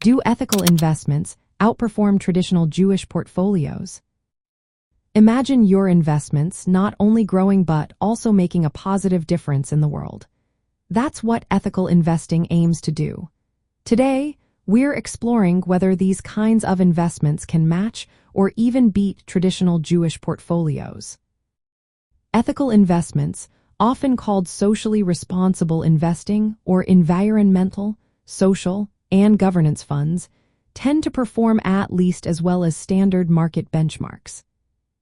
Do ethical investments outperform traditional Jewish portfolios? Imagine your investments not only growing but also making a positive difference in the world. That's what ethical investing aims to do. Today, we're exploring whether these kinds of investments can match or even beat traditional Jewish portfolios. Ethical investments, often called socially responsible investing or environmental, social, and governance funds, tend to perform at least as well as standard market benchmarks.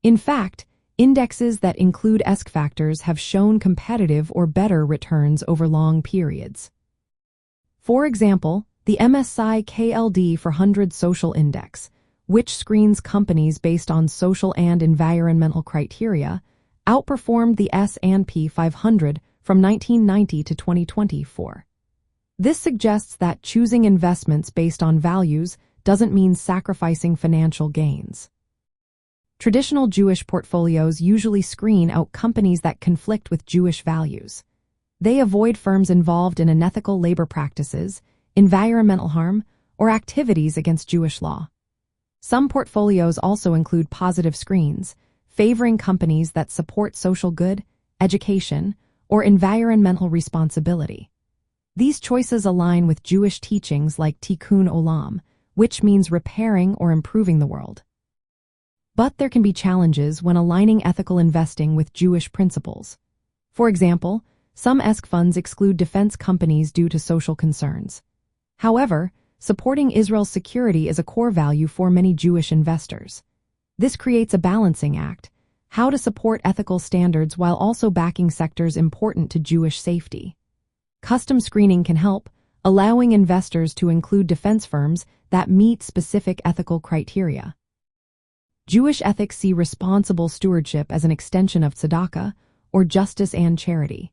In fact, indexes that include ESG factors have shown competitive or better returns over long periods. For example, the MSCI KLD for 100 Social Index, which screens companies based on social and environmental criteria, outperformed the S&P 500 from 1990 to 2024. This suggests that choosing investments based on values doesn't mean sacrificing financial gains. Traditional Jewish portfolios usually screen out companies that conflict with Jewish values. They avoid firms involved in unethical labor practices, environmental harm, or activities against Jewish law. Some portfolios also include positive screens, favoring companies that support social good, education, or environmental responsibility. These choices align with Jewish teachings like tikkun olam, which means repairing or improving the world. But there can be challenges when aligning ethical investing with Jewish principles. For example, some ESG funds exclude defense companies due to social concerns. However, supporting Israel's security is a core value for many Jewish investors. This creates a balancing act: how to support ethical standards while also backing sectors important to Jewish safety. Custom screening can help, allowing investors to include defense firms that meet specific ethical criteria. Jewish ethics see responsible stewardship as an extension of tzedakah, or justice and charity.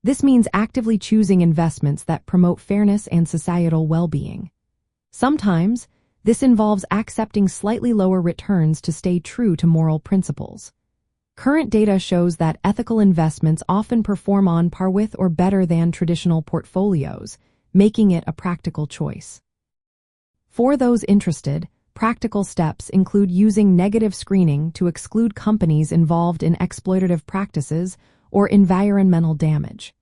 This means actively choosing investments that promote fairness and societal well-being. Sometimes, this involves accepting slightly lower returns to stay true to moral principles. Current data shows that ethical investments often perform on par with or better than traditional portfolios, making it a practical choice. For those interested, practical steps include using negative screening to exclude companies involved in exploitative practices or environmental damage.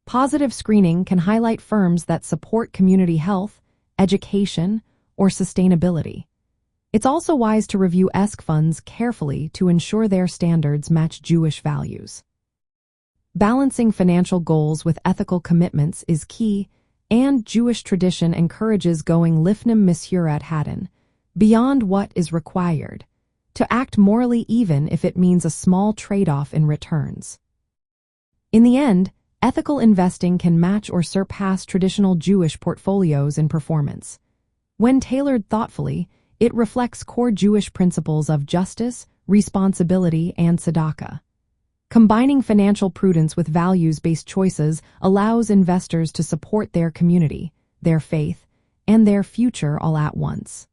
Positive screening can highlight firms that support community health, education, or sustainability. It's also wise to review ESG funds carefully to ensure their standards match Jewish values. Balancing financial goals with ethical commitments is key, and Jewish tradition encourages going lifnim misurat hadin, beyond what is required, to act morally even if it means a small trade-off in returns. In the end, ethical investing can match or surpass traditional Jewish portfolios in performance. When tailored thoughtfully, it reflects core Jewish principles of justice, responsibility, and tzedakah. Combining financial prudence with values-based choices allows investors to support their community, their faith, and their future all at once.